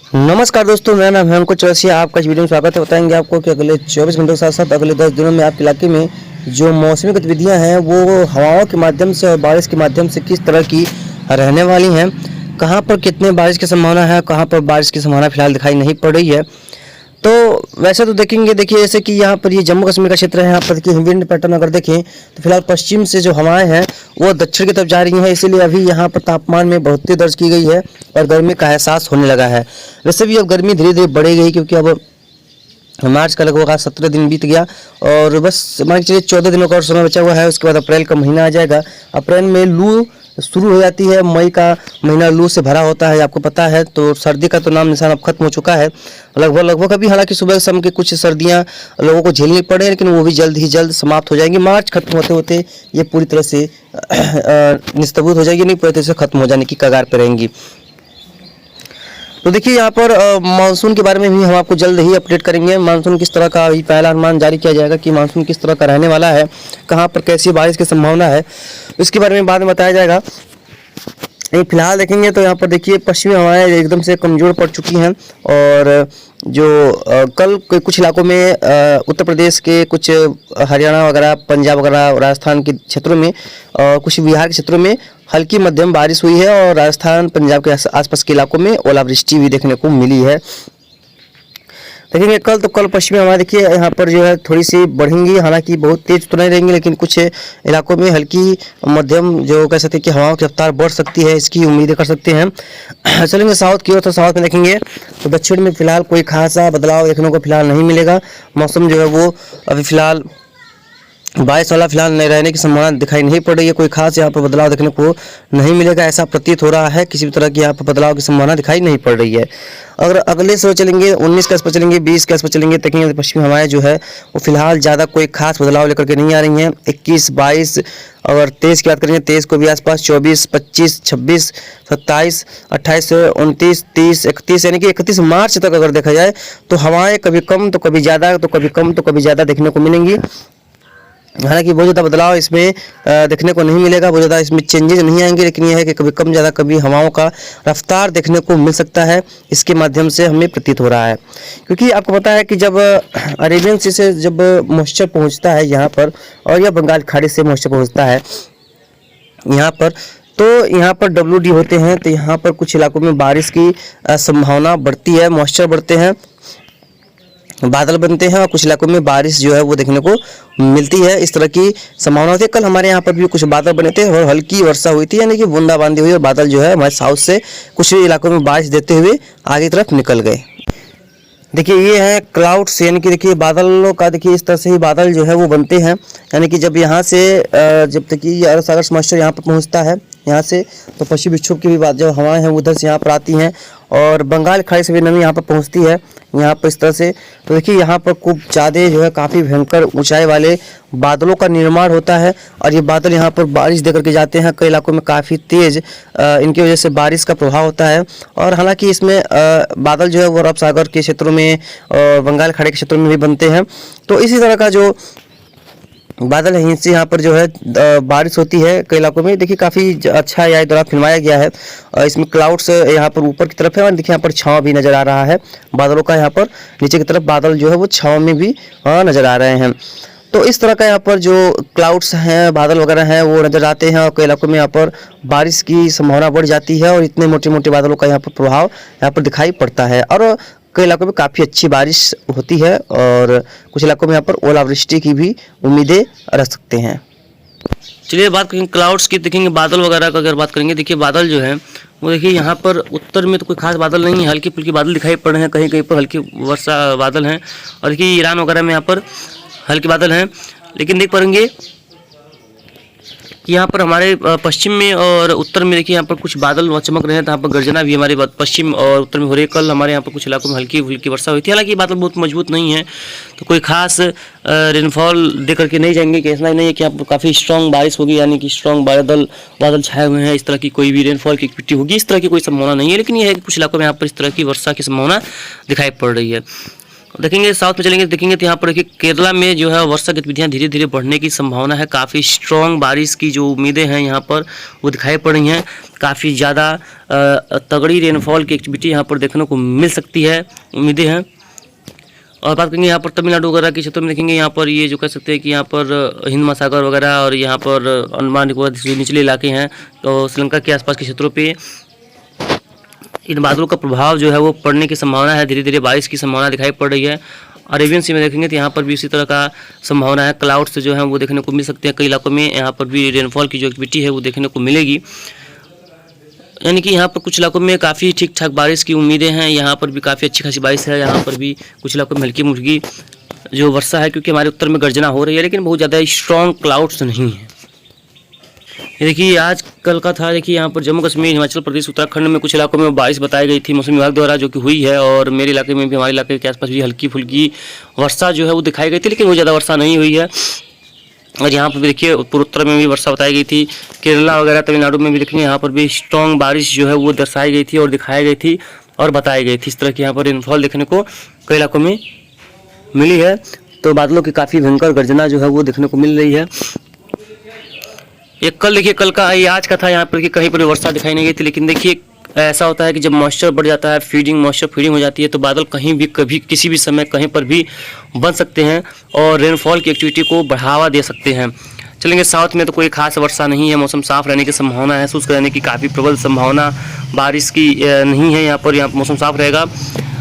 नमस्कार दोस्तों, मेरा नाम है अंकुर चौरसिया। आपका इस वीडियो में स्वागत है। बताएंगे आपको कि अगले 24 घंटों के साथ साथ अगले 10 दिनों में आपके इलाके में जो मौसमी गतिविधियां हैं वो हवाओं के माध्यम से और बारिश के माध्यम से किस तरह की रहने वाली हैं, कहां पर कितने बारिश की संभावना है, कहां पर बारिश की संभावना फिलहाल दिखाई नहीं पड़ रही है। तो वैसे तो देखेंगे, देखिए जैसे कि यहाँ पर ये जम्मू कश्मीर का क्षेत्र है। यहाँ पर देखिए विंड पैटर्न अगर देखें तो फिलहाल पश्चिम से जो हवाएं हैं वो दक्षिण की तरफ जा रही हैं, इसीलिए अभी यहाँ पर तापमान में बढ़ोतरी दर्ज की गई है और गर्मी का एहसास होने लगा है। वैसे भी अब गर्मी धीरे धीरे बढ़ेगी, क्योंकि अब मार्च का लगभग आज 17 दिन बीत गया और बस मान के चलिए 14 दिनों का और समय बचा हुआ है। उसके बाद अप्रैल का महीना आ जाएगा। अप्रैल में लू शुरू हो जाती है, मई का महीना लू से भरा होता है, आपको पता है। तो सर्दी का तो नाम निशान अब खत्म हो चुका है लगभग अभी। हालांकि सुबह शाम की कुछ सर्दियां लोगों को झेलनी पड़े, लेकिन वो भी जल्द ही जल्द समाप्त हो जाएंगी। मार्च खत्म होते होते ये पूरी तरह से निस्तबूत हो जाएगी, नहीं पूरी तरह से खत्म हो जाने की कगार पर रहेंगी। तो देखिए यहाँ पर मानसून के बारे में भी हम आपको जल्द ही अपडेट करेंगे। मानसून किस तरह का, अभी पहला अनुमान जारी किया जाएगा कि मानसून किस तरह का रहने वाला है, कहाँ पर कैसी बारिश की संभावना है, इसके बारे में बाद में बताया जाएगा। फिलहाल देखेंगे तो यहाँ पर देखिए पश्चिमी हवाएं एकदम से कमज़ोर पड़ चुकी हैं और जो कल कुछ इलाकों में उत्तर प्रदेश के कुछ हरियाणा वगैरह, पंजाब वगैरह, राजस्थान के क्षेत्रों में और कुछ बिहार के क्षेत्रों में हल्की मध्यम बारिश हुई है और राजस्थान पंजाब के आसपास के इलाकों में ओलावृष्टि भी देखने को मिली है। देखेंगे कल पश्चिमी हवा देखिए यहाँ पर जो है थोड़ी सी बढ़ेंगी, हालांकि बहुत तेज तो नहीं रहेंगी, लेकिन कुछ इलाकों में हल्की मध्यम जो कह सकते हैं कि हवाओं की रफ्तार बढ़ सकती है, इसकी उम्मीदें कर सकते हैं। चलेंगे साउथ की ओर, तो साउथ में देखेंगे तो दक्षिण में फिलहाल कोई खासा बदलाव देखने को फिलहाल नहीं मिलेगा। मौसम जो है वो अभी फिलहाल बारिश वाला फिलहाल नहीं रहने की संभावना दिखाई नहीं पड़ रही है। कोई खास यहाँ पर बदलाव देखने को नहीं मिलेगा, ऐसा प्रतीत हो रहा है। किसी भी तरह की यहाँ पर बदलाव की संभावना दिखाई नहीं पड़ रही है। अगर अगले से चलेंगे 19 के आसपास चलेंगे, 20 के आसपास चलेंगे, देखेंगे पश्चिमी हवाएं जो है वो फिलहाल ज़्यादा कोई खास बदलाव लेकर के नहीं आ रही हैं। 21, 22 और 23 की बात करेंगे, 23 को भी आसपास, 24, 25, 26, 27, 28, 29, 30, 31, यानी कि 31 मार्च तक अगर देखा जाए तो हवाएं कभी कम तो कभी ज़्यादा, तो कभी कम तो कभी ज़्यादा देखने को मिलेंगी। हालांकि बहुत ज़्यादा बदलाव इसमें देखने को नहीं मिलेगा, बहुत ज़्यादा इसमें चेंजेस नहीं आएंगे, लेकिन यह है कि कभी कम ज़्यादा कभी हवाओं का रफ्तार देखने को मिल सकता है। इसके माध्यम से हमें प्रतीत हो रहा है, क्योंकि आपको पता है कि जब अरेबियन सी से जब मॉइस्चर पहुंचता है यहाँ पर और यह बंगाल खाड़ी से मॉइस्चर पहुंचता है यहाँ पर, तो यहाँ पर WD होते हैं, तो यहाँ पर कुछ इलाकों में बारिश की संभावना बढ़ती है, मॉइस्चर बढ़ते हैं, बादल बनते हैं और कुछ इलाकों में बारिश जो है वो देखने को मिलती है। इस तरह की संभावना होती है। कल हमारे यहाँ पर भी कुछ बादल बने थे और हल्की वर्षा हुई थी, यानी कि बूंदाबांदी हुई और बादल जो है हमारे साउथ से कुछ इलाकों में बारिश देते हुए आगे तरफ निकल गए। देखिए ये है क्लाउड्स, यानी कि देखिए बादलों का, देखिए इस तरह से ही बादल जो है वो बनते हैं। यानी कि जब यहाँ से जब तक कि अरब सागर से मॉइस्चर यहाँ पर पहुँचता है यहाँ से, तो पश्चिमी विक्षोभ की भी बात जो हवाएं हैं उधर से यहाँ पर आती हैं और बंगाल खाड़ी से भी नमी यहाँ पर पहुँचती है यहाँ पर इस तरह से। तो देखिए यहाँ पर खूब ज़्यादा जो है काफ़ी भयंकर ऊंचाई वाले बादलों का निर्माण होता है और ये बादल यहाँ पर बारिश दे करके जाते हैं। कई इलाकों में काफ़ी तेज़ इनकी वजह से बारिश का प्रभाव होता है। और हालांकि इसमें बादल जो है वो अरब सागर के क्षेत्रों में और बंगाल खाड़ी के क्षेत्रों में भी बनते हैं। तो इसी तरह का जो बादल है इनसे यहाँ पर जो है बारिश होती है कई इलाकों में। देखिए काफ़ी अच्छा यह द्वारा फिल्माया गया है। इसमें क्लाउड्स यहाँ पर ऊपर की तरफ है और देखिए यहाँ पर छाँव भी नज़र आ रहा है बादलों का। यहाँ पर नीचे की तरफ बादल जो है वो छाँव में भी नज़र आ रहे हैं। तो इस तरह का यहाँ पर जो क्लाउड्स हैं, बादल वगैरह हैं वो नज़र आते हैं और कई इलाकों में यहाँ पर बारिश की संभावना बढ़ जाती है और इतने मोटे मोटे बादलों का यहाँ पर प्रभाव यहाँ पर दिखाई पड़ता है और कई इलाकों में काफ़ी अच्छी बारिश होती है और कुछ इलाकों में यहाँ पर ओलावृष्टि की भी उम्मीदें रख सकते हैं। चलिए बात करेंगे क्लाउड्स की, देखेंगे बादल वगैरह का अगर बात करेंगे। देखिए बादल जो है वो देखिए यहाँ पर उत्तर में तो कोई खास बादल नहीं है, हल्की फुल्की बादल दिखाई पड़ रहे हैं, कहीं कहीं पर हल्की वर्षा बादल हैं और देखिए ईरान वगैरह में यहाँ पर हल्के बादल हैं। लेकिन देख पाएंगे कि यहाँ पर हमारे पश्चिम में और उत्तर में देखिए यहाँ पर कुछ बादल चमक रहे हैं, तो यहाँ पर गर्जना भी हमारे पश्चिम और उत्तर में हो रही है। कल हमारे यहाँ पर कुछ इलाकों में हल्की फुल्की वर्षा हुई थी, हालांकि ये बादल बहुत मजबूत नहीं है, तो कोई खास रेनफॉल दे करके नहीं जाएंगे कि ऐसा नहीं है कि यहाँ पर काफ़ी स्ट्रॉन्ग बारिश होगी, यानी कि स्ट्रॉन्ग बादल छाए हुए हैं, इस तरह की कोई भी रेनफॉल की एक्टिविटी होगी, इस तरह की कोई संभावना नहीं है। लेकिन यह है कि कुछ इलाकों में यहाँ पर इस तरह की वर्षा की संभावना दिखाई पड़ रही है। देखेंगे साउथ में चलेंगे, देखेंगे तो यहाँ पर देखिए केरला में जो है वर्षा गतिविधियाँ धीरे धीरे बढ़ने की संभावना है। काफ़ी स्ट्रॉन्ग बारिश की जो उम्मीदें हैं यहाँ पर वो दिखाई पड़ रही हैं। काफ़ी ज़्यादा तगड़ी रेनफॉल की एक्टिविटी यहाँ पर देखने को मिल सकती है, उम्मीदें हैं। और बात करेंगे यहाँ पर तमिलनाडु वगैरह के क्षेत्रों में, देखेंगे यहाँ पर ये जो कह सकते हैं कि यहाँ पर हिंद महासागर वगैरह और यहाँ पर अंडमान निकोबार जो निचले इलाके हैं, तो श्रीलंका के आसपास के क्षेत्रों पे इन बादलों का प्रभाव जो है वो पड़ने की संभावना है। धीरे धीरे बारिश की संभावना दिखाई पड़ रही है। अरेबियन सी में देखेंगे तो यहाँ पर भी इसी तरह का संभावना है। क्लाउड्स जो है वो देखने को मिल सकते हैं कई इलाकों में। यहाँ पर भी रेनफॉल की जो एक्टिविटी है वो देखने को मिलेगी, यानी कि यहाँ पर कुछ इलाकों में काफ़ी ठीक ठाक बारिश की उम्मीदें हैं। यहाँ पर भी काफ़ी अच्छी खासी बारिश है। यहाँ पर भी कुछ इलाकों में हल्की मुल्की जो वर्षा है, क्योंकि हमारे उत्तर में गर्जना हो रही है, लेकिन बहुत ज़्यादा स्ट्रॉन्ग क्लाउड्स नहीं है। ये देखिए आज कल का था। देखिए यहाँ पर जम्मू कश्मीर, हिमाचल प्रदेश, उत्तराखंड में कुछ इलाकों में बारिश बताई गई थी मौसम विभाग द्वारा, जो कि हुई है। और मेरे इलाके में भी, हमारे इलाके के आसपास भी हल्की फुल्की वर्षा जो है वो दिखाई गई थी, लेकिन वो ज़्यादा वर्षा नहीं हुई है। और यहाँ पर भी देखिए पूर्वोत्तर में भी वर्षा बताई गई थी। केरला वगैरह तमिलनाडु में भी देखेंगे यहाँ पर भी स्ट्रॉन्ग बारिश जो है वो दर्शाई गई थी और दिखाई गई थी और बताई गई थी। इस तरह की यहाँ पर रेनफॉल देखने को कई इलाकों में मिली है। तो बादलों की काफ़ी भयंकर गर्जना जो है वो देखने को मिल रही है। ये कल देखिए, कल का ये आज का था यहाँ पर कि कहीं पर वर्षा दिखाई नहीं गई थी, लेकिन देखिए ऐसा होता है कि जब मॉइस्चर बढ़ जाता है, मॉइस्चर फीडिंग हो जाती है, तो बादल कहीं भी, कभी, किसी भी समय, कहीं पर भी बन सकते हैं और रेनफॉल की एक्टिविटी को बढ़ावा दे सकते हैं। चलेंगे साउथ में तो कोई खास वर्षा नहीं है। मौसम साफ रहने की संभावना है, शुष्क रहने की काफ़ी प्रबल संभावना बारिश की नहीं है। यहाँ पर मौसम साफ रहेगा।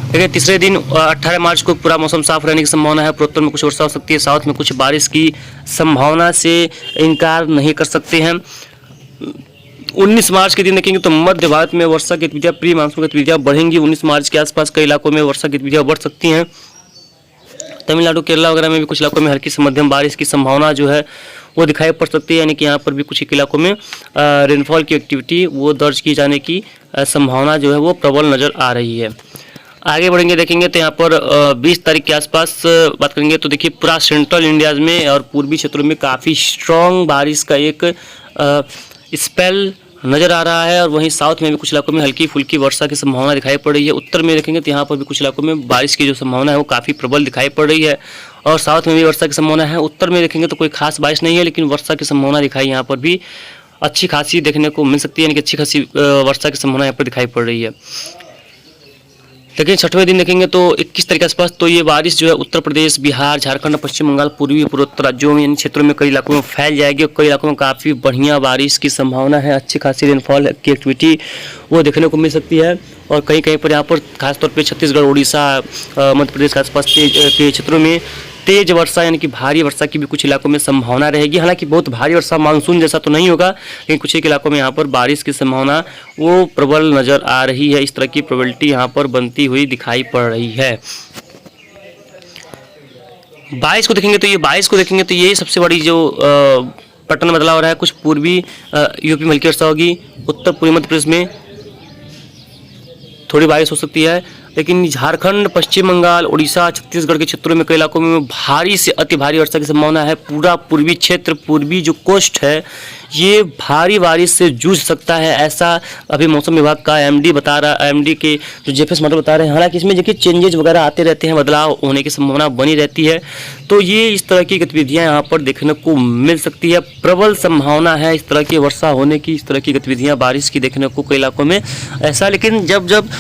लेकिन तीसरे दिन 18 मार्च को पूरा मौसम साफ रहने की संभावना है। पूर्वोत्तर में कुछ वर्षा हो सकती है, साउथ में कुछ बारिश की संभावना से इनकार नहीं कर सकते हैं। 19 मार्च के दिन देखेंगे तो मध्य भारत में वर्षा की गतिविधियाँ, प्री मानसून गतिविधियाँ बढ़ेंगी। 19 मार्च के आसपास कई इलाकों में वर्षा की गतिविधियाँ बढ़ सकती हैं। तमिलनाडु, केरला वगैरह में भी कुछ इलाकों में हल्की से मध्यम बारिश की संभावना जो है वो दिखाई पड़ सकती है, यानी कि यहाँ पर भी कुछ एक इलाकों में रेनफॉल की एक्टिविटी वो दर्ज की जाने की संभावना जो है वो प्रबल नज़र आ रही है। आगे बढ़ेंगे, देखेंगे तो यहाँ पर 20 तारीख के आसपास बात करेंगे तो देखिए पूरा सेंट्रल इंडिया में और पूर्वी क्षेत्रों में काफ़ी स्ट्रॉन्ग बारिश का एक स्पेल नज़र आ रहा है। और वहीं साउथ में भी कुछ इलाकों में हल्की फुल्की वर्षा की संभावना दिखाई पड़ रही है। उत्तर में देखेंगे तो यहाँ पर भी कुछ इलाकों में बारिश की जो संभावना है वो काफ़ी प्रबल दिखाई पड़ रही है और साउथ में भी वर्षा की संभावना है। उत्तर में देखेंगे तो कोई खास बारिश नहीं है, लेकिन वर्षा की संभावना दिखाई यहाँ पर भी अच्छी खासी देखने को मिल सकती है, यानी कि अच्छी खासी वर्षा की संभावना यहाँ पर दिखाई पड़ रही है। लेकिन छठवें दिन देखेंगे तो 21 तारीख के आसपास तो ये बारिश जो है उत्तर प्रदेश, बिहार, झारखंड, पश्चिम बंगाल, पूर्वी पूर्वोत्तर राज्यों में, इन क्षेत्रों में कई इलाकों में फैल जाएगी और कई इलाकों में काफ़ी बढ़िया बारिश की संभावना है। अच्छी खासी रेनफॉल की एक्टिविटी वो देखने को मिल सकती है। और कहीं कहीं पर यहाँ पर खासतौर पर छत्तीसगढ़, उड़ीसा, मध्य प्रदेश के आसपास के क्षेत्रों में तेज वर्षा यानी कि भारी वर्षा की भी कुछ इलाकों में संभावना रहेगी। हालांकि बहुत भारी वर्षा मानसून जैसा तो नहीं होगा, लेकिन कुछ एक इलाकों में यहाँ पर बारिश की संभावना वो प्रबल नज़र आ रही है। इस तरह की प्रोबेबिलिटी यहाँ पर बनती हुई दिखाई पड़ रही है। 22 को देखेंगे तो ये सबसे बड़ी जो पैटर्न बदलाव रहा है। कुछ पूर्वी यूपी में हल्की वर्षा होगी, उत्तर पूर्वी मध्य प्रदेश में थोड़ी बारिश हो सकती है, लेकिन झारखंड, पश्चिम बंगाल, उड़ीसा, छत्तीसगढ़ के क्षेत्रों में कई इलाकों में भारी से अति भारी वर्षा की संभावना है। पूरा पूर्वी क्षेत्र, पूर्वी जो कोस्ट है, ये भारी बारिश से जूझ सकता है, ऐसा अभी मौसम विभाग का एमडी के जो जेपीएस मॉडल बता रहे हैं। हालांकि इसमें देखिए चेंजेज वगैरह आते रहते हैं, बदलाव होने की संभावना बनी रहती है। तो ये इस तरह की गतिविधियाँ यहाँ पर देखने को मिल सकती है। प्रबल संभावना है इस तरह की वर्षा होने की, इस तरह की गतिविधियाँ बारिश की देखने को कई इलाकों में ऐसा। लेकिन जब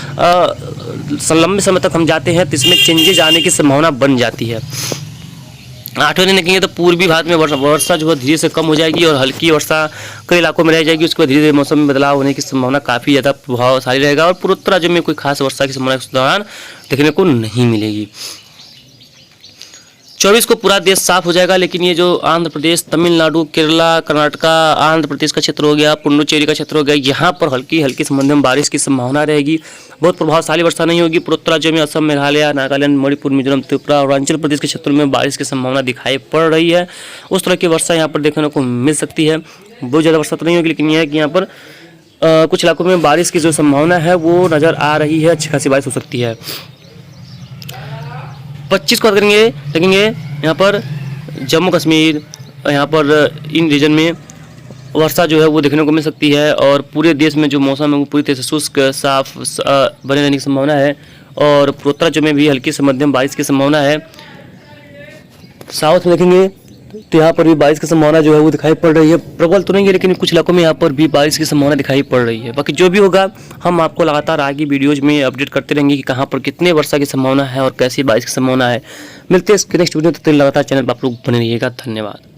लंबे समय तक हम जाते हैं तो इसमें चेंजेज आने की संभावना बन जाती है। 8वें दिन देखेंगे तो पूर्वी भारत में वर्षा जो है धीरे से कम हो जाएगी और हल्की वर्षा कई इलाकों में रह जाएगी। उसके बाद धीरे धीरे मौसम में बदलाव होने की संभावना काफ़ी ज़्यादा प्रभावशाली रहेगा और पूर्वोत्तर राज्यों में कोई खास वर्षा की संभावना इस दौरान देखने को नहीं मिलेगी। 24 को पूरा देश साफ हो जाएगा, लेकिन ये जो आंध्र प्रदेश, तमिलनाडु, केरला, कर्नाटका, आंध्र प्रदेश का क्षेत्र हो गया, पुडुचेरी का क्षेत्र हो गया, यहाँ पर हल्की हल्की से मध्यम बारिश की संभावना रहेगी। बहुत प्रभावशाली वर्षा नहीं होगी। पूर्वोत्तर राज्यों में असम, मेघालय, नागालैंड, मणिपुर, मिजोरम, त्रिपुरा और अरुणाचल प्रदेश के क्षेत्रों में बारिश की संभावना दिखाई पड़ रही है। उस तरह की वर्षा यहाँ पर देखने को मिल सकती है। बहुत ज़्यादा वर्षा तो नहीं होगी, लेकिन यह है कि यहाँ पर कुछ इलाकों में बारिश की जो संभावना है वो नज़र आ रही है। अच्छी खासी बारिश हो सकती है। 25 को देखेंगे यहाँ पर जम्मू कश्मीर, यहाँ पर इन रीजन में वर्षा जो है वो देखने को मिल सकती है और पूरे देश में जो मौसम है वो पूरी तरह से शुष्क साफ बने रहने की संभावना है और पूर्वोत्तर में भी हल्की से मध्यम बारिश की संभावना है। साउथ में देखेंगे तो यहाँ पर भी बारिश की संभावना जो है वो दिखाई पड़ रही है, प्रबल तो नहीं है लेकिन कुछ इलाकों में यहाँ पर भी बारिश की संभावना दिखाई पड़ रही है। बाकी जो भी होगा हम आपको लगातार आगे वीडियोज में अपडेट करते रहेंगे कि कहाँ पर कितने वर्षा की संभावना है और कैसी बारिश की संभावना है। मिलते हैं इसके नेक्स्ट वीडियो, तब तक लगातार चैनल पर आप लोग बने रहिएगा। धन्यवाद।